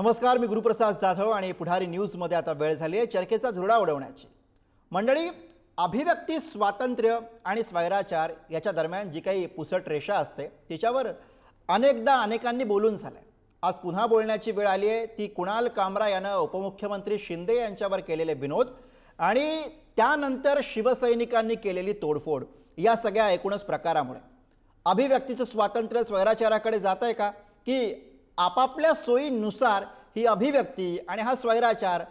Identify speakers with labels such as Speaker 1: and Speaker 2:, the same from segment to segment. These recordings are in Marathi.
Speaker 1: नमस्कार, मी गुरुप्रसाद जाधव आणि पुढारी न्यूजमध्ये आता वेळ झाली आहे चर्चेचा धुरळा उडवण्याची। मंडळी, अभिव्यक्ती स्वातंत्र्य आणि स्वैराचार याच्या दरम्यान जी काही पुसट रेषा असते तिच्यावर अनेकदा अनेकांनी बोलून झालंय। आज पुन्हा बोलण्याची वेळ आली आहे ती कुणाल कामरा यानं उपमुख्यमंत्री शिंदे यांच्यावर केलेले विनोद आणि त्यानंतर शिवसैनिकांनी केलेली तोडफोड या सगळ्या एकूणच प्रकारामुळे अभिव्यक्तीचं स्वातंत्र्य स्वैराचाराकडे जातंय का की आपापल्या सोयीनुसार ही अभिव्यक्ती आणि हा स्वैराचार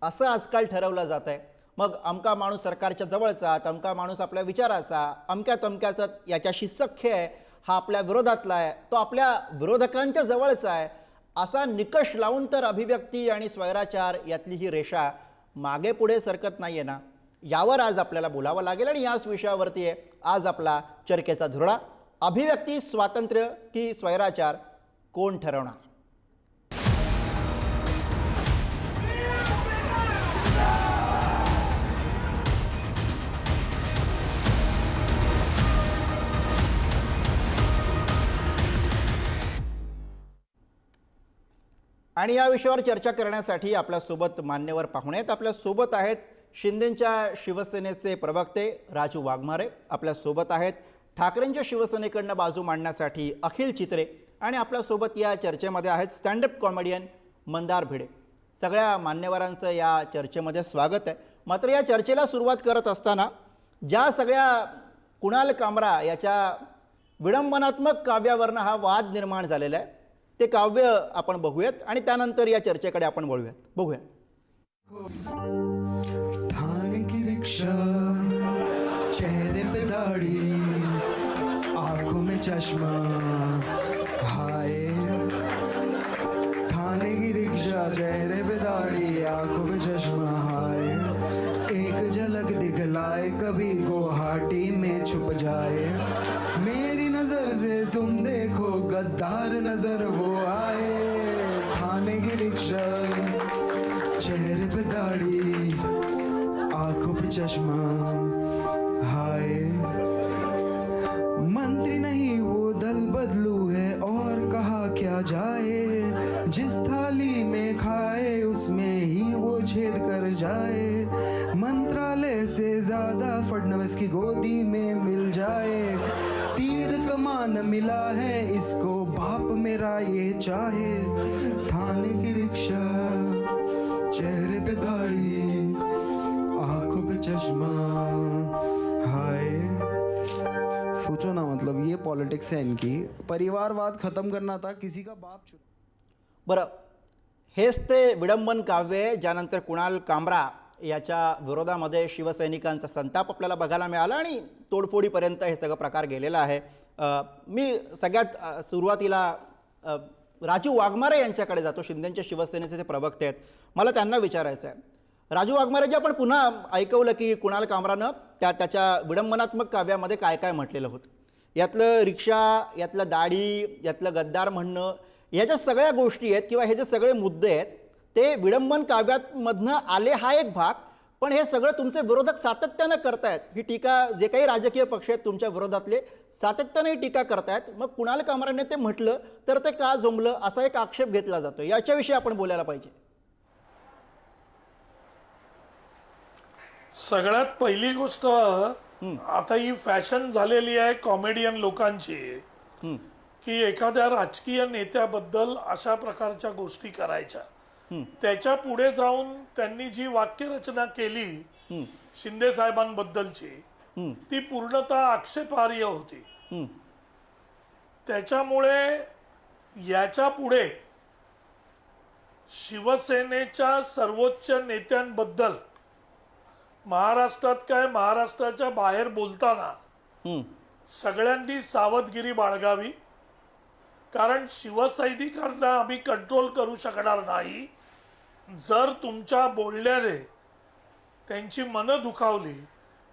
Speaker 1: असं आजकाल ठरवलं जात आहे। मग अमका माणूस सरकारच्या जवळचा, तमका माणूस आपल्या विचाराचा, अमक्या तमक्याचा याच्याशी सख्य आहे, हा आपल्या विरोधातला आहे, तो आपल्या विरोधकांच्या जवळचा आहे, असा निकष लावून तर अभिव्यक्ती आणि स्वैराचार यातली ही रेषा मागे पुढे सरकत नाहीये ना। यावर आज आपल्याला बोलावं लागेल आणि याच विषयावरती आहे आज आपला चर्चेचा धुरळा। अभिव्यक्ती स्वातंत्र्य की स्वैराचार कोण ठरवणार? आणि या विषयावर चर्चा करण्यासाठी आपल्या सोबत मान्यवर पाहुणे आहेत। आपल्या सोबत आहेत शिंदेंच्या शिवसेनेचे प्रवक्ते राजू वाघमारे, आपल्या सोबत आहेत ठाकरेंच्या शिवसेनेकडनं बाजू मांडण्यासाठी अखिल चित्रे आणि आपल्या सोबत या चर्चेमध्ये आहेत stand up comedian Mandar Bhide. सगळ्या मान्यवरांचं या चर्चेमध्ये स्वागत आहे। मात्र या चर्चेला सुरुवात करत असताना ज्या सगळ्या कुणाल कामरा याच्या विडंबनात्मक काव्यावरनं हा वाद निर्माण झालेला आहे ते काव्य आपण बघूयात आणि त्यानंतर या चर्चेकडे आपण बघूयात।
Speaker 2: थाने की रिक्शा, चेहरे पे दाढ़ी, आंखों में चश्मा, हाय। थाने की रिक्शा, चेहरे पे दाढ़ी, आंखों में चश्मा, हाय। एक झलक दिखलाए कभी गुवाहाटी में छुप जाए, मेरी नजर से तुम देखो गद्दार नजर वो आए। थाने की रिक्शा, चेहरे पे दाढ़ी, आंखों पे चश्मा, हाय। मंत्री नहीं वो दल बदलू है और कहा क्या जाए, जिस थाली में खाए उसमें ही वो छेद कर जाए। मंत्रालय से ज्यादा फडणवीस की गोदी में मिल जाए, तीर कमान मिला है इसको बाप मेरा ये चाहे। थाने की रिक्शा, चेहरे पे दाढ़ी, आंखों पे चश्मा, हाय। सोचो ना, मतलब ये पॉलिटिक्स है इनकी। परिवारवाद खत्म करना था, किसी का बाप
Speaker 1: बरं, हेच ते विडंबन काव्य आहे ज्यानंतर कुणाल कामरा याच्या विरोधामध्ये शिवसैनिकांचा संताप आपल्याला बघायला मिळाला आणि तोडफोडीपर्यंत हे सगळं प्रकार गेलेला आहे। मी सगळ्यात सुरुवातीला राजू वाघमारे यांच्याकडे जातो। शिंदेंच्या शिवसेनेचे ते प्रवक्ते आहेत, मला त्यांना विचारायचं आहे। राजू वाघमारेजी, आपण पुन्हा ऐकवलं की कुणाल कामरानं त्याच्या विडंबनात्मक काव्यामध्ये काय काय म्हटलेलं होतं, यातलं रिक्षा, यातलं दाढी, यातलं गद्दार म्हणणं, ह्या ज्या सगळ्या गोष्टी आहेत किंवा हे जे सगळे मुद्दे आहेत ते विडंबन काव्यामधनं आले हा एक भाग, पण हे सगळं तुमचे विरोधक सातत्यानं करतायत। ही टीका जे काही राजकीय पक्ष आहेत तुमच्या विरोधातले सातत्याने ही टीका करतायत। मग कुणाल कामराने ते म्हटलं तर ते का जमलं असा एक आक्षेप घेतला जातो, याच्याविषयी आपण बोलायला पाहिजे।
Speaker 3: सगळ्यात पहिली गोष्ट, आता ही फॅशन झालेली आहे कॉमेडियन लोकांची की एखाद्या राजकीय नेत्याबद्दल अशा प्रकारच्या गोष्टी करायच्या। त्याच्या पुढे जाऊन त्यांनी जी वाक्यरचना केली शिंदे साहेबांबद्दलची ती पूर्णतः आक्षेपार्ह होती। त्याच्यामुळे याच्या पुढे शिवसेनेच्या सर्वोच्च नेत्यांबद्दल महाराष्ट्रात काय महाराष्ट्राच्या बाहेर बोलताना सगळ्यांनी सावधगिरी बाळगावी, कारण शिवसैनिकांना आम्ही कंट्रोल करू शकणार नाही। जर तुमच्या बोलण्याने त्यांची मनं दुखावली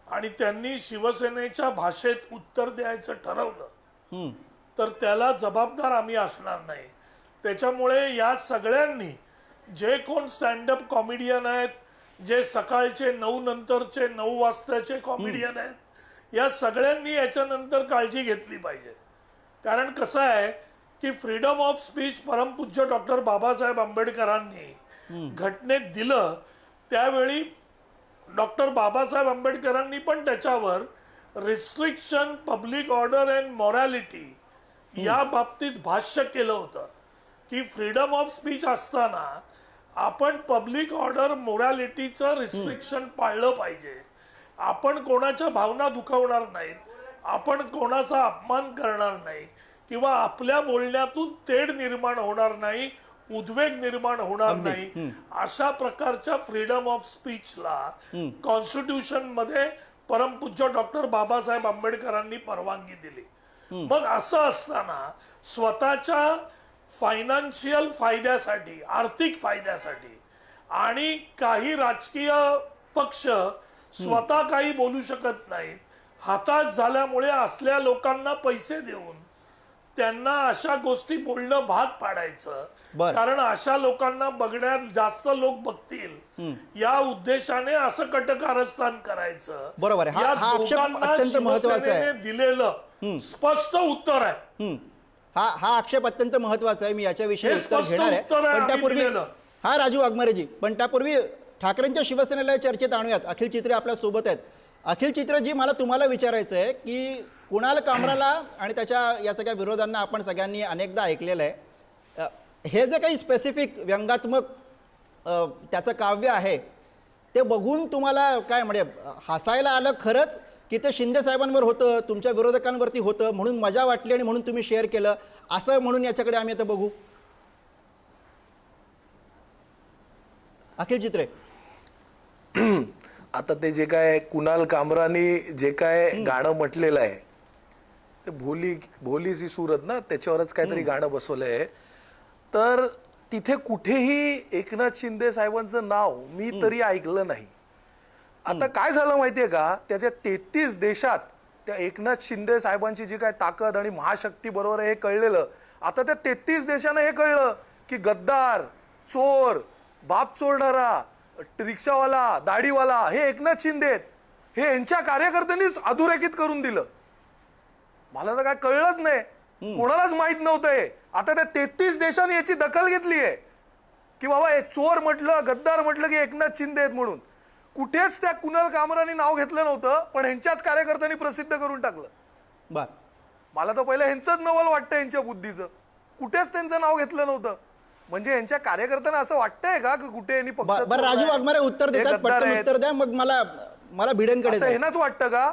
Speaker 3: आणि त्यांनी शिवसेनेच्या भाषेत उत्तर द्यायचं ठरवलं तर त्याला जबाबदार आम्ही असणार नाही। त्याच्यामुळे या सगळ्यांनी, जे कोण स्टँड अप कॉमेडियन आहेत, जे सकाळचे 9 नंतरचे 9 वाजताचे कॉमेडियन आहेत, या सगळ्यांनी याच्यानंतर काळजी घेतली पाहिजे। कारण कसं आहे की फ्रीडम ऑफ स्पीच परमपूज्य डॉक्टर बाबासाहेब आंबेडकरांनी घटनेत दिलं, त्यावेळी डॉक्टर बाबासाहेब आंबेडकरांनी पण त्याच्यावर restriction public order and morality या बाबतीत भाष्य केलं होतं की फ्रीडम ऑफ स्पीच असताना आपण पब्लिक ऑर्डर मोरॅलिटीचं रिस्ट्रिक्शन पाळलं पाहिजे. आपण कोणाच्या भावना दुखावणार नाहीत, आपण कोणाचा अपमान करणार नाही किंवा आपल्या बोलण्यातून तेढ निर्माण होणार नाही, उद्वेग निर्माण होणार नाही, अशा प्रकारच्या फ्रीडम ऑफ स्पीचला कॉन्स्टिट्यूशन मध्ये परमपूज्य डॉक्टर बाबासाहेब आंबेडकरांनी परवानगी दिली. मग असं असताना स्वतःच्या फायनान्शियल फायद्यासाठी, आर्थिक फायद्यासाठी आणि काही राजकीय पक्ष स्वतः काही बोलू शकत नाहीत, हताश झाल्यामुळे असल्या लोकांना पैसे देऊन त्यांना अशा गोष्टी बोलणं भाग पाडायचं, कारण अशा लोकांना बघण्यात जास्त लोक बघतील या उद्देशाने असं कटकारस्थान करायचं.
Speaker 1: बरोबर आहे. हा आक्षेप अत्यंत महत्त्वाचा आहे.
Speaker 3: दिलेलं स्पष्ट उत्तर आहे.
Speaker 1: हा आक्षेप अत्यंत महत्त्वाचा आहे. मी याच्याविषयी
Speaker 3: हे
Speaker 1: उत्तर
Speaker 3: स्पष्ट
Speaker 1: घेणार आहे,
Speaker 3: उत्तर आहे
Speaker 1: पण
Speaker 3: आम्ही
Speaker 1: त्यापूर्वी
Speaker 3: दिलेलं.
Speaker 1: हा राजू वाघमारेजी, पण त्यापूर्वी ठाकरेंच्या शिवसेनेला चर्चेत आणूयात. अखिल चित्रे आपल्या सोबत आहेत. अखिल चित्रजी, मला तुम्हाला विचारायचं आहे की कुणाल कामराला आणि त्याच्या या सगळ्या विरोधांना आपण सगळ्यांनी अनेकदा ऐकलेलं आहे. हे जे काही स्पेसिफिक व्यंगात्मक त्याचं काव्य आहे ते बघून तुम्हाला काय म्हणजे हसायला आलं खरंच, की ते शिंदे साहेबांवर होतं, तुमच्या विरोधकांवरती होतं म्हणून मजा वाटली आणि म्हणून तुम्ही शेअर केलं, असं म्हणून याच्याकडे आम्ही आता बघू? अखिल चित्रे,
Speaker 4: आता ते जे काय कुणाल कामरानी जे काय गाणं म्हटलेलं आहे ते भोली सी सूरत ना, त्याच्यावरच काहीतरी गाणं बसवलंय. तर तिथे कुठेही एकनाथ शिंदे साहेबांचं नाव मी तरी ऐकलं नाही. आता काय झालं माहितीये का, त्याच्या 33 देशात त्या एकनाथ शिंदे साहेबांची जी काय ताकद आणि महाशक्ती बरोबर हे कळलेलं. आता त्या 33 देशांना हे कळलं की गद्दार, चोर, बाप चोरणारा, रिक्षावाला, दाढीवाला हे एकनाथ शिंदे आहेत. हे यांच्या कार्यकर्त्यांनीच अधोरेखित करून दिलं. मला तर काय कळलंच नाही, कोणालाच माहित नव्हतं हे. आता त्या 33 देशांनी याची दखल घेतली आहे की बाबा हे चोर म्हटलं, गद्दार म्हटलं की एकनाथ शिंदे आहेत म्हणून. कुठेच त्या कुणाल कामरानी नाव घेतलं नव्हतं, पण ह्यांच्याच कार्यकर्त्यांनी प्रसिद्ध करून टाकलं.
Speaker 1: बर,
Speaker 4: मला तर पहिलं ह्यांचंच नवल वाटतं, यांच्या बुद्धीचं. कुठेच त्यांचं नाव घेतलं नव्हतं. म्हणजे यांच्या कार्यकर्त्यांना असं वाटतंय का की कुठे यांनी पक्ष
Speaker 1: बरं राजू वाघमारे उत्तर देतात, पटकन उत्तर द्या, मग मला भिडेंकडे
Speaker 4: असं हेनाच वाटतं का?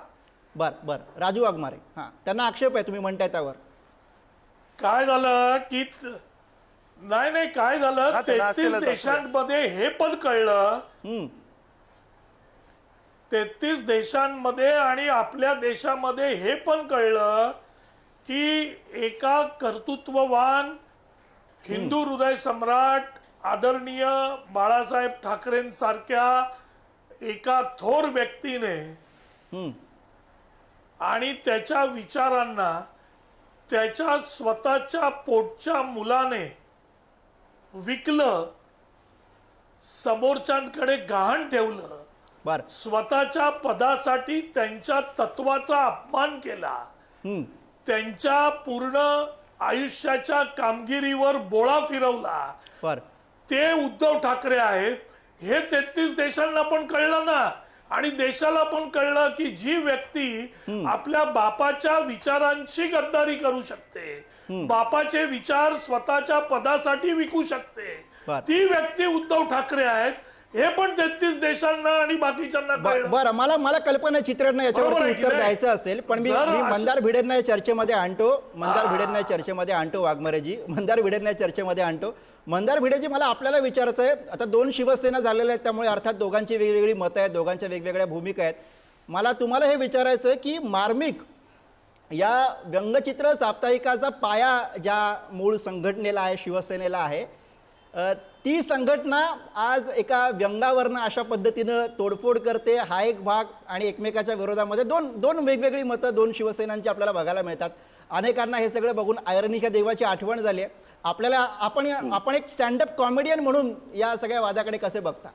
Speaker 1: बर राजू वाघमारे, हा त्यांना आक्षेप आहे तुम्ही म्हणताय त्यावर.
Speaker 3: काय झालं की नाही काय झालं, 33 देशांमध्ये हे पण कळलं, 33 देशांमध्ये आणि आपल्या देशामध्ये हे पण कळलं की एका कर्तृत्ववान हिंदू हृदय सम्राट आदरणीय बाळासाहेब ठाकरेंसारख्या एका थोर व्यक्तीने आणि त्याच्या विचारांना त्याच्या स्वतःच्या पोटच्या मुलाने विकलं, समोरच्यांकडे गहाण ठेवलं,
Speaker 1: बर,
Speaker 3: स्वतःच्या पदासाठी त्यांच्या तत्वाचा अपमान केला, त्यांच्या पूर्ण आयुष्याच्या कामगिरीवर बोळा फिरवला.
Speaker 1: बर,
Speaker 3: ते उद्धव ठाकरे आहेत हे 33 देशांना पण कळलं ना. आणि देशाला पण कळलं की जी व्यक्ती आपल्या बापाच्या विचारांशी गद्दारी करू शकते, बापाचे विचार स्वतःच्या पदासाठी विकू शकते, ती व्यक्ती उद्धव ठाकरे आहेत. हे पण 33 देशांना आणि बाकीच्यांना कळलं.
Speaker 1: बरं, मला कल्पना चित्रांना याच्यावरती उत्तर द्यायचं असेल, पण मी मंदार भिडेंना या चर्चेमध्ये आणतो. वाघमारेजी, मंदार भिडेंना या चर्चेमध्ये आणतो. मंदार भिडेजी, मला आपल्याला विचारायचं आहे, आता 2 शिवसेना झालेल्या आहेत, त्यामुळे अर्थात दोघांची वेगवेगळी मतं आहेत, दोघांच्या वेगवेगळ्या भूमिका आहेत. मला तुम्हाला हे विचारायचं आहे की मार्मिक या व्यंगचित्र साप्ताहिकाचा पाया ज्या मूळ संघटनेला आहे, शिवसेनेला आहे, ती संघटना आज एका व्यंगावरनं अशा पद्धतीनं तोडफोड करते. हा एक भाग, आणि एकमेकाच्या विरोधामध्ये दोन वेगवेगळी मतं 2 शिवसेनांची आपल्याला बघायला मिळतात. अनेकांना हे सगळं बघून आयरनीच्या देवाची आठवण झाली आहे. आपण एक स्टँडअप कॉमेडियन म्हणून या सगळ्या वादाकडे कसे बघता?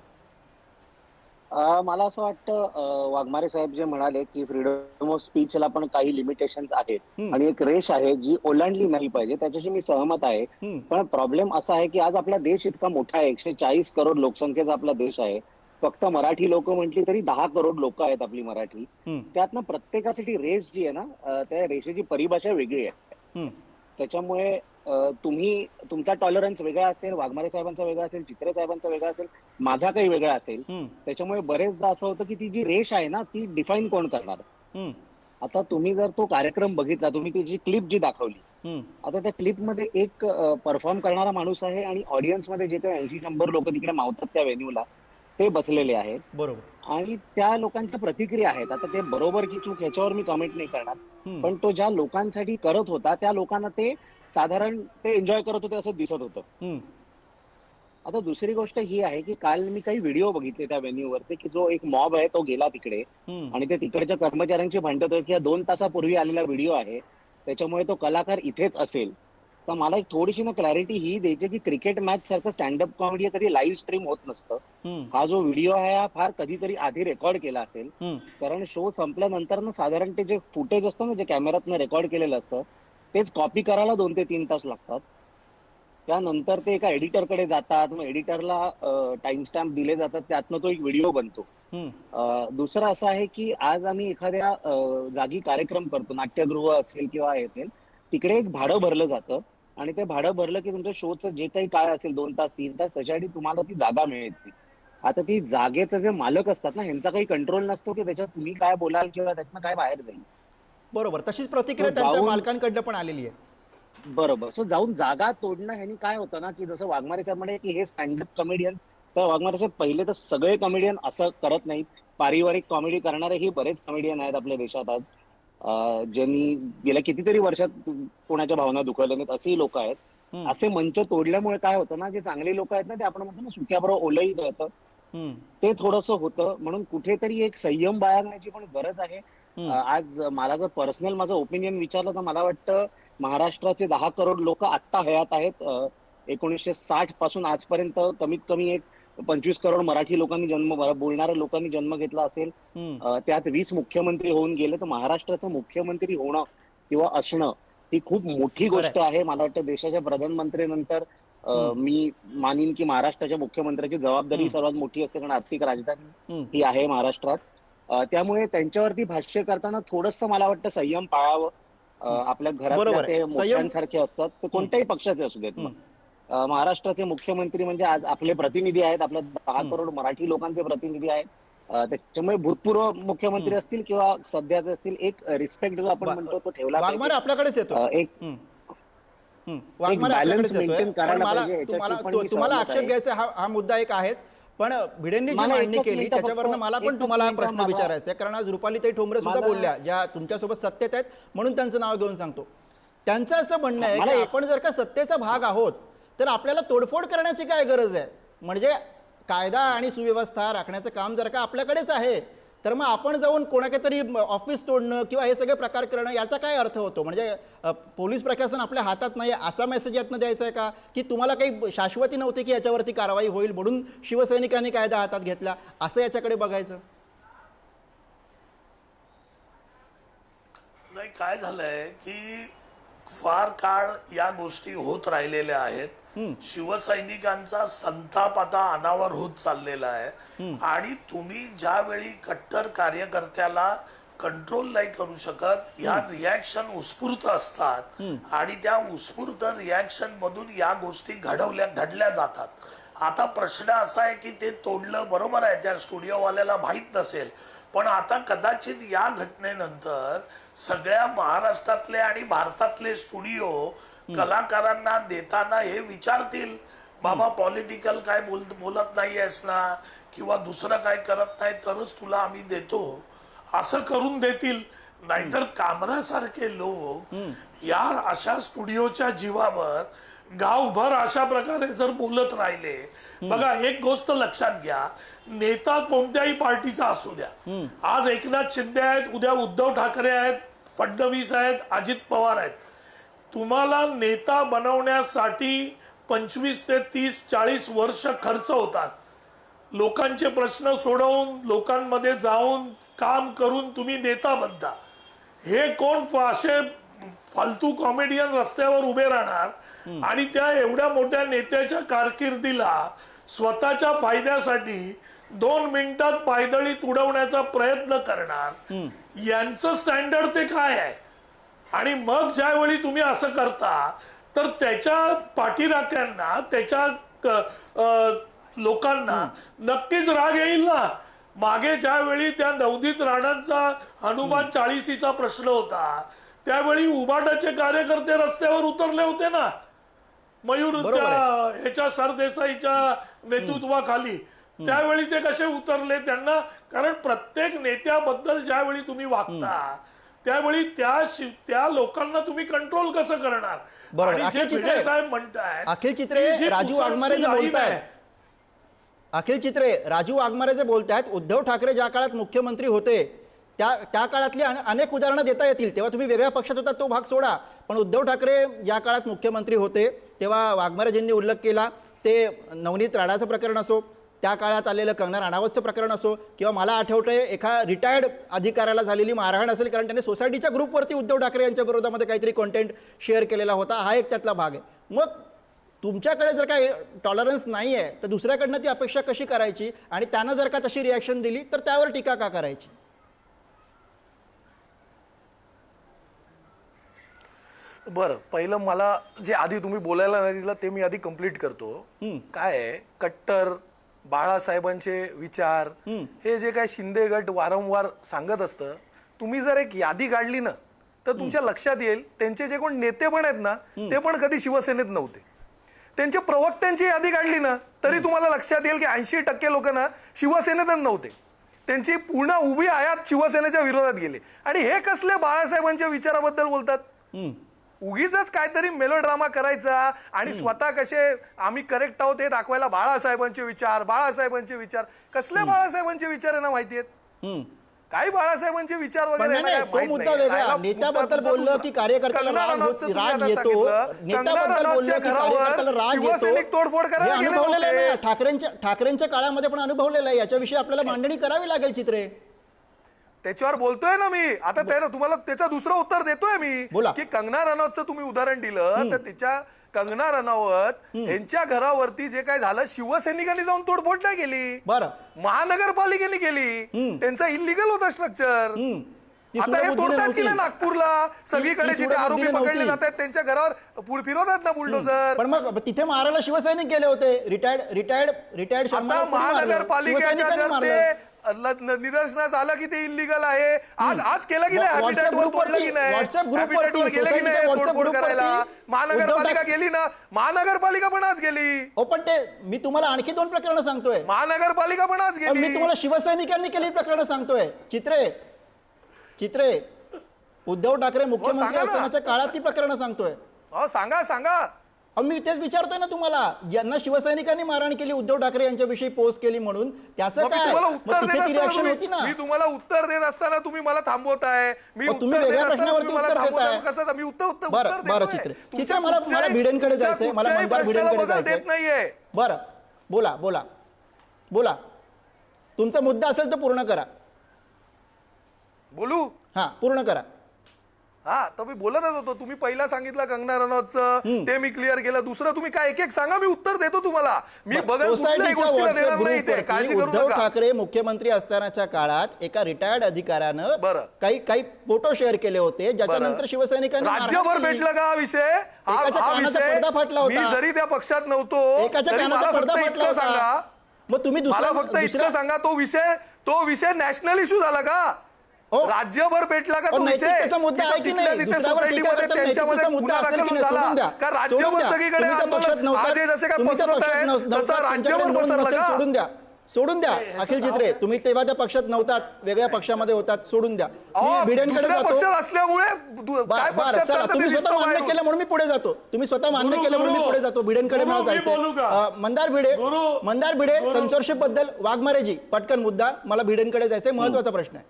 Speaker 5: मला असं वाटतं वाघमारे साहेब जे म्हणाले की फ्रीडम ऑफ स्पीचला पण काही लिमिटेशन्स आहेत आणि एक रेष आहे जी ओलांडली नाही पाहिजे, त्याच्याशी मी सहमत आहे. पण प्रॉब्लेम असा आहे की आज आपला देश इतका मोठा आहे, 140 करोड लोकसंख्येचा आपला देश आहे. फक्त मराठी लोक म्हटली तरी 10 करोड लोक आहेत आपली मराठी. त्यातनं प्रत्येकासाठी रेष जी आहे ना, त्या रेषेची परिभाषा वेगळी आहे. त्याच्यामुळे तुम्ही तुमचा टॉलरन्स वेगळा असेल, वाघमारे साहेबांचा वेगळा असेल, चित्रे साहेबांचा वेगळा असेल, माझा काही वेगळा असेल. त्याच्यामुळे बरेचदा असं होतं की ती जी रेष आहे ना ती डिफाईन कोण करणार. आता तुम्ही जर तो कार्यक्रम बघितला, तुम्ही ती जी क्लिप जी दाखवली, आता त्या क्लिप मध्ये एक परफॉर्म करणारा माणूस आहे आणि ऑडियन्स मध्ये जे काही 80-100 लोक तिकडे मावतात त्या व्हेन्यूला ते बसलेले आहेत.
Speaker 1: बरोबर.
Speaker 5: आणि त्या लोकांच्या प्रतिक्रिया आहेत. आता ते बरोबर की चूक ह्याच्यावर मी कमेंट नाही करणार, पण तो ज्या लोकांसाठी करत होता त्या लोकांना ते साधारण ते एन्जॉय करत होते असं दिसत होतं. आता दुसरी गोष्ट ही आहे की काल मी काही व्हिडिओ बघितले त्या व्हेन्यूवरचे की जो एक मॉब आहे तो गेला तिकडे आणि ते तिकडच्या कर्मचाऱ्यांची भांडत होते की 2 तासापूर्वी आलेला व्हिडिओ आहे, त्याच्यामुळे तो कलाकार इथेच असेल. तर मला एक थोडीशी ना क्लॅरिटी ही द्यायची की क्रिकेट मॅच सारखं स्टँडअप कॉमेडी कधी लाईव्ह स्ट्रीम होत नसतं. हा जो व्हिडिओ आहे हा फार कधीतरी आधी रेकॉर्ड केला असेल, कारण शो संपल्यानंतर ना साधारण ते जे फुटेज असतं ना, जे कॅमेऱ्यातनं रेकॉर्ड केलेलं असतं तेच कॉपी करायला 2 ते 3 तास लागतात. त्यानंतर ते एका एडिटरकडे जातात, मग एडिटरला टाइम स्टॅम्प दिले जातात, त्यातनं तो एक व्हिडिओ बनतो. दुसरं असं आहे की आज आम्ही एखाद्या जागी कार्यक्रम करतो, नाट्यगृह असेल किंवा हे असेल, तिकडे एक भाडं भरलं जातं आणि ते भाडं भरलं की तुमच्या शोचं जे काही काय असेल 2 तास 3 तास त्याच्यासाठी तुम्हाला ती जागा मिळते. आता ती जागेचे जे मालक असतात ना ह्यांचा काही कंट्रोल नसतो की त्याच्यात तुम्ही काय बोलाल किंवा त्यातनं काय बाहेर जाईल.
Speaker 1: बरोबर. तशीच प्रतिक्रिया
Speaker 5: तो
Speaker 1: त्यांच्या
Speaker 5: जाऊन-
Speaker 1: मालकांकडनं पण आलेली आहे.
Speaker 5: बरोबर. सो जाऊन जागा तोडणं ह्यानी काय होतं ना की जसं वाघमारे साहेब म्हणे की हे स्टँडअप कॉमेडियन, तर वाघमारे साहेब पहिले तर सगळे कॉमेडियन असं करत नाहीत. पारिवारिक कॉमेडी करणारेही बरेच कॉमेडियन आहेत आपल्या देशात आज, ज्यांनी गेल्या कितीतरी वर्षात कोणाच्या भावना दुखवल्या नाहीत असेही लोक आहेत. असे मंच तोडल्यामुळे काय होतं ना, जे चांगले लोक आहेत ना ते आपण म्हणतो ना सुक्याबरोबर ओलही जातं, ते थोडंसं होतं. म्हणून कुठेतरी एक संयम बाळगण्याची पण गरज आहे. आज मला जर पर्सनल माझं ओपिनियन विचारलं तर मला वाटतं महाराष्ट्राचे 10 करोड लोक आत्ता हयात आहेत. 1960 पासून आजपर्यंत कमीत कमी एक 25 करोड मराठी लोकांनी बोलणाऱ्या लोकांनी जन्म घेतला असेल. त्यात 20 मुख्यमंत्री होऊन गेले. तर महाराष्ट्राचं मुख्यमंत्री होणं किंवा असणं ही खूप मोठी गोष्ट आहे. मला वाटतं देशाच्या प्रधानमंत्र्यांनंतर मी मानीन की महाराष्ट्राच्या मुख्यमंत्र्याची जबाबदारी सर्वात मोठी असते, कारण आर्थिक राजधानी ही आहे महाराष्ट्रात. त्यामुळे त्यांच्यावरती भाष्य करताना थोडंसं मला वाटतं संयम पाळावं. आपल्या
Speaker 1: बरोबर
Speaker 5: घरातल्या
Speaker 1: आहे.
Speaker 5: ते
Speaker 1: संयम-
Speaker 5: मोठ्यांसारखे असतात, ते कोणत्याही पक्षाचे असू देत. महाराष्ट्राचे मुख्यमंत्री म्हणजे आज आपले प्रतिनिधी आहेत, आपल्या 10 करोड मराठी लोकांचे प्रतिनिधी आहेत. त्याच्यामुळे भूतपूर्व मुख्यमंत्री असतील किंवा सध्याचे असतील, एक रिस्पेक्ट जो आपण म्हणतो तो ठेवला
Speaker 1: वाघमारे
Speaker 5: पाहिजे.
Speaker 1: आपल्याकडेच येतो.
Speaker 5: एक
Speaker 1: वाघमारे
Speaker 5: balance
Speaker 1: आपल्याकडेच येतोय.
Speaker 5: maintain
Speaker 1: पण
Speaker 5: करायला
Speaker 1: मला
Speaker 5: पाहिजे, याच्याशी
Speaker 1: तुम्हाला
Speaker 5: पण मी
Speaker 1: तुम्हाला
Speaker 5: सहमत
Speaker 1: आक्षेप
Speaker 5: आहे.
Speaker 1: घ्यायचा हा मुद्दा एक आहेच. पण भिडेंनी जी
Speaker 5: मला
Speaker 1: मांडणी
Speaker 5: एकच
Speaker 1: केली
Speaker 5: मिनिटं
Speaker 1: त्याच्यावरनं
Speaker 5: फक्त-
Speaker 1: मला पण
Speaker 5: एकच
Speaker 1: तुम्हाला
Speaker 5: मिनिटं
Speaker 1: प्रश्न
Speaker 5: मला-
Speaker 1: विचारायचा आहे, कारण आज रुपालीताई ठोंबरे सुद्धा
Speaker 5: मला-
Speaker 1: बोलल्या, ज्या तुमच्यासोबत सत्तेत आहेत म्हणून त्यांचं नाव घेऊन सांगतो. त्यांचं असं म्हणणं आहे
Speaker 5: मला
Speaker 1: की
Speaker 5: एक-
Speaker 1: आपण जर का सत्तेचा भाग आहोत तर आपल्याला तोडफोड करण्याची काय गरज आहे. म्हणजे कायदा आणि सुव्यवस्था राखण्याचं काम जर का आपल्याकडेच आहे तर मग आपण जाऊन कोणाकडे तरी ऑफिस तोडणं किंवा हे सगळे प्रकार करणं याचा काय अर्थ होतो. म्हणजे पोलीस प्रशासन आपल्या हातात नाही असा मेसेज यातनं द्यायचा आहे का, की तुम्हाला काही शाश्वती नव्हती की याच्यावरती कारवाई होईल म्हणून शिवसैनिकांनी कायदा हातात घेतला, असं याच्याकडे बघायचं.
Speaker 3: नाही, काय झालंय की फार काळ या गोष्टी होत राहिलेल्या आहेत. शिवसैनिकांचा संताप आता अनावर होत चाललेला आहे आणि तुम्ही ज्यावेळी कट्टर कार्यकर्त्याला कंट्रोल नाही करू शकत, या रिॲक्शन उत्स्फूर्त असतात आणि त्या उत्स्फूर्त रिॲक्शन मधून या गोष्टी घडल्या जातात. आता प्रश्न असा आहे की ते तोडलं बरोबर आहे, त्या स्टुडिओवाल्याला माहीत नसेल, पण आता कदाचित या घटनेनंतर सगळ्या महाराष्ट्रातले आणि भारतातले स्टुडिओ कलाकारांना देताना हे विचारतील, बाबा पॉलिटिकल काय बोलत नाही आहेस ना किंवा दुसरं काय करत नाही तरच तुला आम्ही देतो, असं करून देतील. नाहीतर कामरासारखे लोक या अशा स्टुडिओच्या जीवावर गावभर अशा प्रकारे जर बोलत राहिले. बघा, एक गोष्ट लक्षात घ्या, नेता कोणत्याही पार्टीचा असू द्या, आज एकनाथ शिंदे आहेत, उद्या उद्धव ठाकरे आहेत, फडणवीस आहेत, अजित पवार आहेत, तुम्हाला नेता बनवण्यासाठी 25 ते 30-40 वर्ष खर्च होतात. लोकांचे प्रश्न सोडवून लोकांमध्ये जाऊन काम करून तुम्ही नेता बनता. हे कोण असे फालतू कॉमेडियन रस्त्यावर उभे राहणार आणि त्या एवढ्या मोठ्या नेत्याच्या कारकिर्दीला स्वतःच्या फायद्यासाठी 2 मिनिटात पायदळीत उडवण्याचा प्रयत्न करणार? यांचं स्टँडर्ड ते काय आहे? आणि मग ज्यावेळी तुम्ही असं करता तर त्याच्या पाठीराख्यांना, त्याच्या लोकांना नक्कीच राग येईल ना. मागे ज्यावेळी त्या नवनीत राणांचा हनुमान 40चा प्रश्न होता त्यावेळी उबाटाचे कार्यकर्ते रस्त्यावर उतरले होते ना, मयूर ह्याच्या सरदेसाईच्या नेतृत्वाखाली. त्यावेळी ते कसे उतरले? त्यांना, कारण प्रत्येक नेत्याबद्दल ज्यावेळी तुम्ही वागता त्यावेळी त्या लोकांना तुम्ही कंट्रोल कसं करणार?
Speaker 1: बरोबर.
Speaker 3: आणि जे
Speaker 1: अखिल चित्रे,
Speaker 3: भिडे साहेब म्हणतायत,
Speaker 1: अखिल चित्रे,
Speaker 3: की जी
Speaker 1: राजू
Speaker 3: पुसटची
Speaker 1: वाघमारे जे
Speaker 3: लाईन
Speaker 1: बोलतायत,
Speaker 3: आहे,
Speaker 1: अखिल चित्रे, राजू वाघमारे जे बोलतायत, उद्धव ठाकरे ज्या काळात मुख्यमंत्री होते त्या काळातली अनेक उदाहरणं देता येतील. तेव्हा तुम्ही वेगळ्या पक्षात होता, तो भाग सोडा. पण उद्धव ठाकरे ज्या काळात मुख्यमंत्री होते तेव्हा वाघमारेजींनी उल्लेख केला, ते नवनीत राणाचं प्रकरण असो, त्या काळात आलेलं कंगना राणावतचं प्रकरण असो, किंवा मला आठवतंय एका रिटायर्ड अधिकाऱ्याला झालेली मारहाण असेल कारण त्याने सोसायटीच्या ग्रुपवरती उद्धव ठाकरे यांच्या विरोधामध्ये काहीतरी कॉन्टेंट शेअर केलेला होता. हा एक त्यातला भाग आहे. मग तुमच्याकडे जर काही टॉलरन्स नाही आहे तर दुसऱ्याकडनं ती अपेक्षा कशी करायची? आणि त्यानं जर का तशी रिॲक्शन दिली तर त्यावर टीका का करायची?
Speaker 4: बरं, पहिलं मला जे आधी तुम्ही बोलायला नाही दिलं ते मी आधी कंप्लीट करतो. काय आहे, कट्टर बाळासाहेबांचे विचार, हे जे काय शिंदे गट वारंवार सांगत असतं, तुम्ही जर एक यादी काढली ना तर तुमच्या लक्षात येईल त्यांचे जे कोण नेते पण आहेत ना ते पण कधी शिवसेनेत नव्हते. त्यांच्या प्रवक्त्यांची यादी काढली ना तरी तुम्हाला लक्षात येईल की 80% लोक ना शिवसेनेतच नव्हते. त्यांची पूर्ण उभी आयात शिवसेनेच्या विरोधात गेले. आणि हे कसले बाळासाहेबांच्या विचाराबद्दल बोलतात? उगीच काहीतरी मेलोड्रामा करायचा आणि स्वतः कसे आम्ही करेक्ट आहोत हे दाखवायला बाळासाहेबांचे विचार. कसले बाळासाहेबांचे विचार आहे ना माहिती आहेत? काही बाळासाहेबांचे विचार वगैरे
Speaker 1: पण नाही, तो मुद्दा वेगळा. नेत्याबद्दल बोललं की कार्यकर्त्याला राग येतो, नेत्याबद्दल बोललं की कार्यकर्त्याला राग येतो,
Speaker 4: तोडफोड
Speaker 1: हे
Speaker 4: करायला गेले
Speaker 1: अनुभवलेलं आहे
Speaker 4: नव्हते.
Speaker 1: ना. ठाकरेंच्या काळामध्ये पण अनुभवलेलं आहे. याच्याविषयी आपल्याला मांडणी करावी लागेल. चित्रे,
Speaker 4: त्याच्यावर बोलतोय ना मी आता. तुम्हाला त्याचं दुसरं उत्तर देतोय मी
Speaker 1: बोला.
Speaker 4: की कंगना रनौतचं तुम्ही उदाहरण दिलं तर तिच्या कंगना रनौत यांच्या घरावरती जे काय झालं, शिवसैनिकांनी जाऊन तोडफोड नाही केली,
Speaker 1: बरं,
Speaker 4: महानगरपालिकेने केली. त्यांचा इलिगल होता स्ट्रक्चर.
Speaker 1: ती
Speaker 4: आता हे
Speaker 1: सुलभ बुद्धीने
Speaker 4: तोडतात की
Speaker 1: नव्हती.
Speaker 4: नाही नागपूरला? सगळीकडे
Speaker 1: ती
Speaker 4: जिथे
Speaker 1: सुलभ
Speaker 4: आरोपी
Speaker 1: बुद्धीने
Speaker 4: पकडले
Speaker 1: नव्हती.
Speaker 4: जातात त्यांच्या घरावर फिरवतात ना बुलडोजर.
Speaker 1: पण मग तिथे मारायला शिवसैनिक गेले होते. रिटायर्ड
Speaker 4: आता महानगरपालिकेच्या जर ते निदर्शनास आलं की ते इलिगल आहे, आज केलं की नाही? हॅबिटॅटवर तोडलं की नाही? हॅबिटॅटवर गेलं की नाही तोडफोड करायला? महानगरपालिका गेली ना, महानगरपालिका पण आज गेली.
Speaker 1: हो, पण ते मी तुम्हाला आणखी 2 प्रकरणं सांगतोय.
Speaker 4: महानगरपालिका पण आज
Speaker 1: पण
Speaker 4: गेली.
Speaker 1: मी तुम्हाला शिवसैनिकांनी केलेली प्रकरणं सांगतोय. चित्रे, उद्धव ठाकरे मुख्यमंत्री
Speaker 4: सांगा ना.
Speaker 1: असतानाच्या काळात ती प्रकरणं सांगतोय.
Speaker 4: सांगा.
Speaker 1: मी तेच विचारतोय ना तुम्हाला, ज्यांना शिवसैनिकांनी मारहाण केली, उद्धव ठाकरे यांच्याविषयी पोस्ट केली म्हणून, त्याचं
Speaker 4: मग मी
Speaker 1: काय?
Speaker 4: तुम्हाला
Speaker 1: मग
Speaker 4: उत्तर
Speaker 1: तिथे ती
Speaker 4: देत
Speaker 1: रिॲक्शन
Speaker 4: असताना
Speaker 1: होती ना.
Speaker 4: मी तुम्हाला उत्तर देत असताना तुम्ही मला थांबवताय. मी
Speaker 1: मग तुम्ही
Speaker 4: उत्तर देत
Speaker 1: वेगळ्या
Speaker 4: असताना
Speaker 1: प्रश्नावरती
Speaker 4: तुम्ही मला
Speaker 1: उत्तर
Speaker 4: थांबवताय.
Speaker 1: देताय.
Speaker 4: कसं मी उत्तर
Speaker 1: बरं
Speaker 4: देतोय.
Speaker 1: चित्रे,
Speaker 4: तुमच्या
Speaker 1: मला
Speaker 4: कुठच्याही-
Speaker 1: भिडेंकडे जायचंय, मला
Speaker 4: कुठच्याही
Speaker 1: मंदार
Speaker 4: प्रश्नाला
Speaker 1: भिडेंकडे
Speaker 4: बदल
Speaker 1: जायचंय.
Speaker 4: देत नाहीये.
Speaker 1: बरं, बोला. तुमचा मुद्दा असेल तर पूर्ण करा.
Speaker 4: बोलू?
Speaker 1: हा, पूर्ण करा.
Speaker 4: हा, तर मी बोलतच होतो. तुम्ही पहिला सांगितलं कंगना रनौतचं, ते मी क्लिअर केलं. दुसरं तुम्ही काय एक सांगा, मी उत्तर देतो तुम्हाला. मी बघा
Speaker 1: सोसायटीच्या व्हॉट्सअप
Speaker 4: काळजी करू
Speaker 1: उद्धव
Speaker 4: नका.
Speaker 1: ठाकरे मुख्यमंत्री असतानाच्या काळात एका रिटायर्ड अधिकाऱ्यानं
Speaker 4: बरं.
Speaker 1: काही फोटो शेअर केले होते, ज्याच्यानंतर शिवसैनिकांनी
Speaker 4: राज्यभर भेटला का हा विषय?
Speaker 1: एकाच्या
Speaker 4: हा
Speaker 1: कानाचा
Speaker 4: विषय
Speaker 1: पडदा फाटला होता.
Speaker 4: मी जरी त्या पक्षात नव्हतो
Speaker 1: एकाच्या
Speaker 4: तरी
Speaker 1: कानाचा
Speaker 4: मला
Speaker 1: पडदा
Speaker 4: फक्त
Speaker 1: फाटला
Speaker 4: इतकं
Speaker 1: होता.
Speaker 4: सांगा,
Speaker 1: मग तुम्ही
Speaker 4: मला फक्त इतकं सांगा, तो विषय नॅशनल इश्यू झाला का?
Speaker 1: हो.
Speaker 4: राज्यभर पेटला का तो
Speaker 1: पण
Speaker 4: विषय?
Speaker 1: नैतिकतेचा मुद्दा आहे की
Speaker 4: तिथल्या
Speaker 1: नाही?
Speaker 4: तिथे
Speaker 1: दुसऱ्यावर टीका
Speaker 4: सोसायटीमध्ये
Speaker 1: करताना
Speaker 4: त्यांच्यामध्ये
Speaker 1: नैतिकतेचा मुद्दा
Speaker 4: गुन्हा
Speaker 1: असेल की
Speaker 4: दाखल
Speaker 1: नाही?
Speaker 4: झाला
Speaker 1: सोडून द्या.
Speaker 4: का?
Speaker 1: सोडून
Speaker 4: राज्यभर
Speaker 1: द्या.
Speaker 4: सगळीकडे
Speaker 1: तुम्ही त्या पक्षात
Speaker 4: आंदोलन
Speaker 1: नव्हतात.
Speaker 4: आज हे जसे काय
Speaker 1: तुम्ही त्या
Speaker 4: पसरत
Speaker 1: पक्षात
Speaker 4: आहे
Speaker 1: नव्हतात.
Speaker 4: तसं राज्यभर
Speaker 1: तुमच्याकडे नोंद
Speaker 4: पसरलं
Speaker 1: नसेल,
Speaker 4: का?
Speaker 1: सोडून द्या. अखिल चित्रे, तुम्ही तेव्हा त्या पक्षात नव्हतात, वेगळ्या पक्षामध्ये होतात, सोडून द्या. मी भिडेंकडे
Speaker 4: दुसऱ्या
Speaker 1: जातो.
Speaker 4: पक्षात असल्यामुळे काय पक्षात
Speaker 1: चला,
Speaker 4: चालतं ते
Speaker 1: तुम्ही स्वतः
Speaker 4: दिसतं
Speaker 1: मान्य
Speaker 4: बाहेरून.
Speaker 1: केलं म्हणून मी पुढे जातो. तुम्ही स्वतः मान्य केलं म्हणून मी पुढे जातो. भिडेंकडे मला
Speaker 3: मी बोलू का?
Speaker 1: जायचंय. मंदार भिडे सेन्सॉरशिप बद्दल वाघमारेजी पटकन मुद्दा. मला भिडेंकडे जायचंय, महत्वाचा प्रश्न आहे.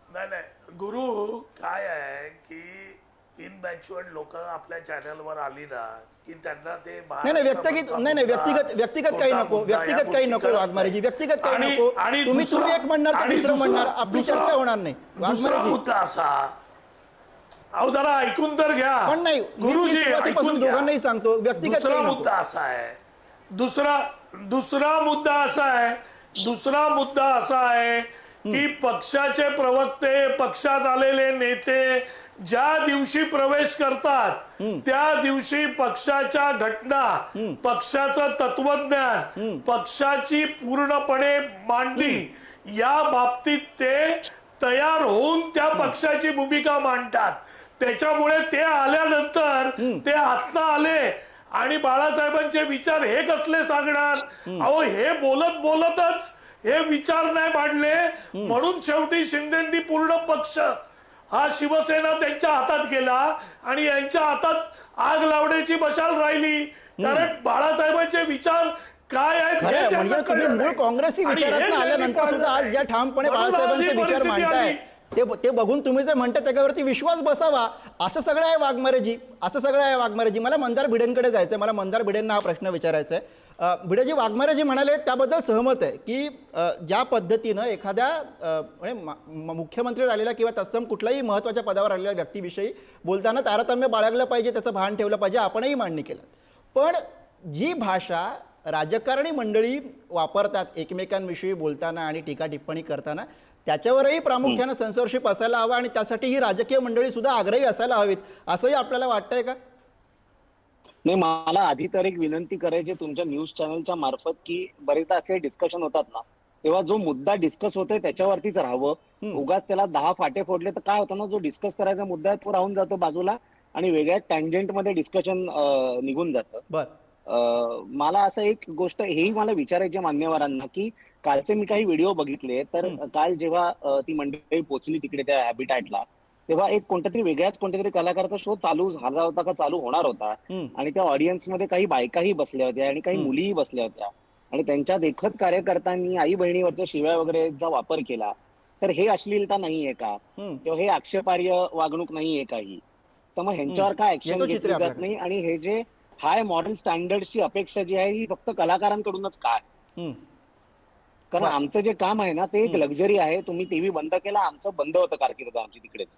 Speaker 3: नाही गुरु काय आहे की इनमॅच्युअर्ड लोक आपल्या चॅनलवर आली ना की त्यांना ते
Speaker 1: नाही व्यक्तिगत काही नको, व्यक्तिगत काही नको वाघमारेजी, व्यक्तिगत काही नको. तुम्ही एक म्हणणार तर दुसरं म्हणणार, आपली चर्चा होणार नाही वाघमारेजी.
Speaker 3: मुद्दा असा, अहो जरा ऐकून तर घ्या.
Speaker 1: पण नाही,
Speaker 3: गुरुजी
Speaker 1: सुरुवातीपासून दोघांनाही सांगतो व्यक्तिगत काही नको.
Speaker 3: मुद्दा असा आहे, दुसरा मुद्दा असा आहे की पक्षाचे प्रवक्ते, पक्षात आलेले नेते ज्या दिवशी प्रवेश करतात त्या दिवशी पक्षाच्या घटना, पक्षाचं तत्वज्ञान, पक्षाची पूर्णपणे मांडणी या बाबतीत ते तयार होऊन त्या पक्षाची भूमिका मांडतात. त्याच्यामुळे ते आल्यानंतर ते आत्ता आले आणि बाळासाहेबांचे विचार हे कसले सांगणार. अहो हे बोलतच हे विचार नाही मांडले, म्हणून शेवटी शिंदेंनी पूर्ण पक्ष हा शिवसेना त्यांच्या हातात गेला आणि यांच्या हातात आग लावण्याची मशाल राहिली. कारण बाळासाहेबांचे विचार काय आहेत
Speaker 1: म्हणजे तुम्ही मूळ काँग्रेसी विचारात आल्यानंतर सुद्धा आज ज्या ठामपणे बाळासाहेबांचे विचार मांडताय ते बघून तुम्ही जे म्हणता त्याच्यावरती विश्वास बसावा, असं सगळं आहे वाघमारेजी. मला मंदार भिडेंकडे जायचंय, मला मंदार भिडेंना हा प्रश्न विचारायचा आहे. भिडेजी, वाघमारेजी म्हणाले त्याबद्दल सहमत आहे की ज्या पद्धतीनं एखाद्या मुख्यमंत्री राहिलेल्या किंवा तत्सम कुठल्याही महत्त्वाच्या पदावर आलेल्या व्यक्तीविषयी बोलताना तारतम्य बाळगलं पाहिजे, त्याचं भान ठेवलं पाहिजे, आपणही मांडणी केलं. पण जी भाषा राजकारणी मंडळी वापरतात एकमेकांविषयी बोलताना आणि टीका टिप्पणी करताना, त्याच्यावरही प्रामुख्यानं सेन्सॉरशिप असायला हवं आणि त्यासाठी ही राजकीय मंडळी सुद्धा आग्रही असायला हवीत, असंही आपल्याला वाटतंय का?
Speaker 5: नाही, मला आधी तर एक विनंती करायची तुमच्या न्यूज चॅनलच्या मार्फत की बरेचदा असे डिस्कशन होतात ना, तेव्हा जो मुद्दा डिस्कस होतोय त्याच्यावरतीच राहावं. उगाच त्याला 10 फाटे फोडले तर काय होतं ना, जो डिस्कस करायचा मुद्दा आहे तो राहून जातो बाजूला आणि वेगळ्या टँजेंट मध्ये डिस्कशन निघून जातं. मला असं एक गोष्ट हेही मला विचारायची मान्यवरांना की कालचे मी काही व्हिडिओ बघितले, तर काल जेव्हा ती मंडळी पोहोचली तिकडे त्या हॅबिटॅटला, तेव्हा एक कोणत्या तरी कलाकाराचा शो चालू झाला होता का चालू होणार होता आणि त्या ऑडियन्स मध्ये काही बायकाही बसल्या होत्या आणि काही मुलीही बसल्या होत्या आणि त्यांच्या देखत कार्यकर्त्यांनी आई बहिणीवरच्या शिव्या वगैरेचा वापर केला. तर हे अश्लीलता नाहीये का, किंवा हे आक्षेपार्ह वागणूक नाहीये काही? तर मग ह्यांच्यावर काय ऍक्शन घेतली जात नाही? आणि हे जे हाय मॉरल स्टँडर्डची अपेक्षा जी आहे ही फक्त कलाकारांकडूनच काय? कारण आमचं जे काम आहे ना ते एक लक्झरी आहे. तुम्ही टीव्ही बंद केला, आमचं बंद होतं कारकीर्द आमची तिकडेच.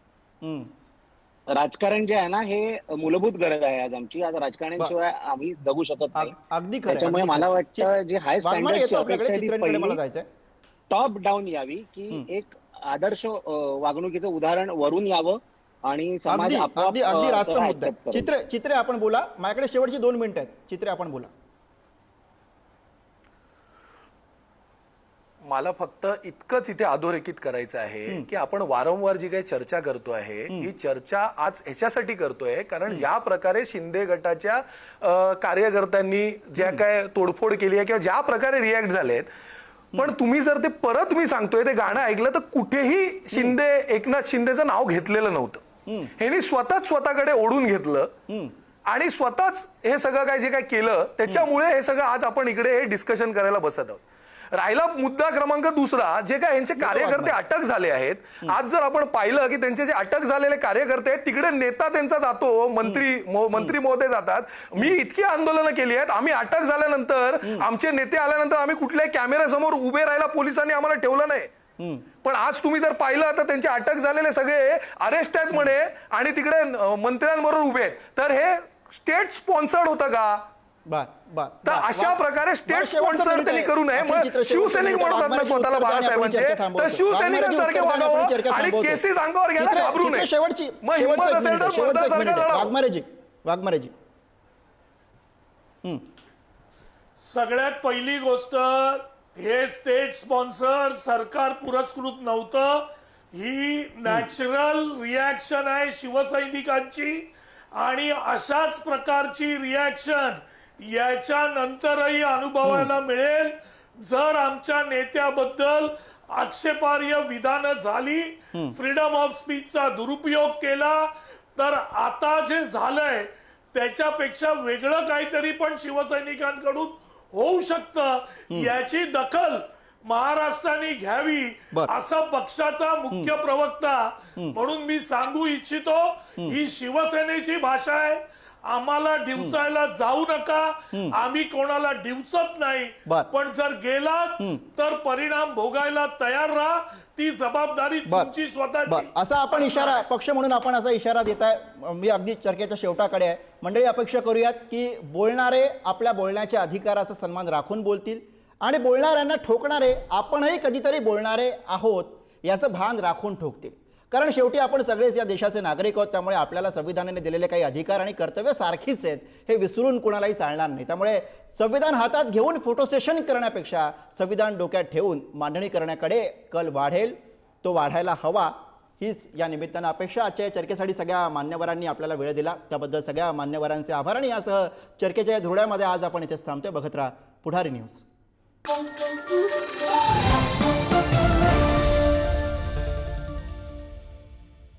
Speaker 5: राजकारण जे आहे ना हे मूलभूत गरज आहे आज आमची. आज राजकारणाशिवाय आम्ही जगू शकत नाही.
Speaker 1: अगदी
Speaker 5: त्याच्यामुळे मला वाटतं जे हाय स्टँडर्डची अपेक्षा टॉप डाऊन यावी, की एक आदर्श वागणुकीचं उदाहरण वरून यावं आणि समाज
Speaker 1: अगदी रास्त मुद्दा आहे. चित्रे आपण बोला, माझ्याकडे शेवटची 2 मिनिटं आहेत. चित्रे आपण बोला.
Speaker 4: मला फक्त इतकंच इथे अधोरेखित करायचं आहे की आपण वारंवार जी काही चर्चा करतो आहे ही चर्चा आज ह्याच्यासाठी करतोय कारण ज्या प्रकारे शिंदे गटाच्या कार्यकर्त्यांनी ज्या काय तोडफोड केली आहे किंवा ज्या प्रकारे रिॲक्ट झालेत, पण तुम्ही जर ते परत मी सांगतोय ते गाणं ऐकलं तर कुठेही एकनाथ शिंदेचं नाव घेतलेलं नव्हतं. ह्यांनी स्वतःकडे ओढून घेतलं आणि स्वतःच हे सगळं काय जे काय केलं त्याच्यामुळे हे सगळं आज आपण इकडे हे डिस्कशन करायला बसत आहोत. राहिला मुद्दा क्रमांक दुसरा, जे काय यांचे कार्यकर्ते अटक झाले आहेत. आज जर आपण पाहिलं की त्यांचे जे अटक झालेले कार्यकर्ते आहेत तिकडे नेता त्यांचा जातो, मंत्री महोदय जातात. मी इतकी आंदोलनं केली आहेत, आम्ही अटक झाल्यानंतर आमचे नेते आल्यानंतर आम्ही कुठल्याही कॅमेऱ्यासमोर उभे राहायला पोलिसांनी आम्हाला ठेवलं नाही. पण आज तुम्ही जर पाहिलं तर त्यांचे अटक झालेले सगळे अरेस्ट आहेत म्हणे आणि तिकडे मंत्र्यांबरोबर उभे आहेत. तर हे स्टेट स्पॉन्सर्ड होतं का? तर अशा प्रकारे स्टेट स्पॉन्सर त्यांनी करू नये. मग शिवसैनिक म्हणतात ना स्वतःला बाळासाहेबांचे, तर शिवसैनिकांसारखे वागावं आणि केसेस अंगावर घ्यायला घाबरू नये. मग हिंमत असेल तर मतदारसंघात लढावं.
Speaker 1: वाघमारेजी,
Speaker 3: सगळ्यात पहिली गोष्ट, हे स्टेट स्पॉन्सर सरकार पुरस्कृत नव्हतं. ही नॅचरल रिॲक्शन आहे शिवसैनिकांची आणि अशाच प्रकारची रिॲक्शन याच्यानंतरही अनुभवायला मिळेल जर आमच्या नेत्याबद्दल आक्षेपार्ह विधानं झाली, फ्रीडम ऑफ स्पीचचा दुरुपयोग केला. तर आता जे झालंय त्याच्यापेक्षा वेगळं काहीतरी पण शिवसैनिकांकडून होऊ शकतं. याची दखल महाराष्ट्राने घ्यावी
Speaker 1: बर.
Speaker 3: असा पक्षाचा मुख्य प्रवक्ता म्हणून मी सांगू इच्छितो, ही शिवसेनेची भाषा आहे. आम्हाला डिवचायला जाऊ नका, आम्ही कोणाला डिवचत नाही,
Speaker 1: बर.
Speaker 3: पण जर गेलात तर परिणाम भोगायला तयार राहा. ती जबाबदारी
Speaker 1: बर.
Speaker 3: तुमची स्वतःची.
Speaker 1: असा आपण इशारा, पक्ष म्हणून आपण असा इशारा देताय. मी अगदी चर्चेच्या शेवटाकडे आहे. मंडळी, अपेक्षा करूयात की बोलणारे आपल्या बोलण्याच्या अधिकाराचा सन्मान राखून बोलतील आणि बोलणाऱ्यांना ठोकणारे आपणही कधीतरी बोलणारे आहोत याचं भान राखून ठोकतील. कारण शेवटी आपण सगळेच या देशाचे नागरिक आहोत. त्यामुळे आपल्याला संविधानाने दिलेले काही अधिकार आणि कर्तव्य सारखीच आहेत, हे विसरून कोणालाही चालणार नाही. त्यामुळे संविधान हातात घेऊन फोटो सेशन करण्यापेक्षा संविधान डोक्यात ठेवून मांडणी करण्याकडे कल वाढेल, तो वाढायला हवा. हीच या निमित्तानं अपेक्षा. आजच्या चर्चेसाठी सगळ्या मान्यवरांनी आपल्याला वेळ दिला त्याबद्दल सगळ्या मान्यवरांचे आभार. आणि यासह चर्चेच्या धुरळ्यामध्ये आज आपण इथेच थांबतोय. बघत राहा पुढारी न्यूज.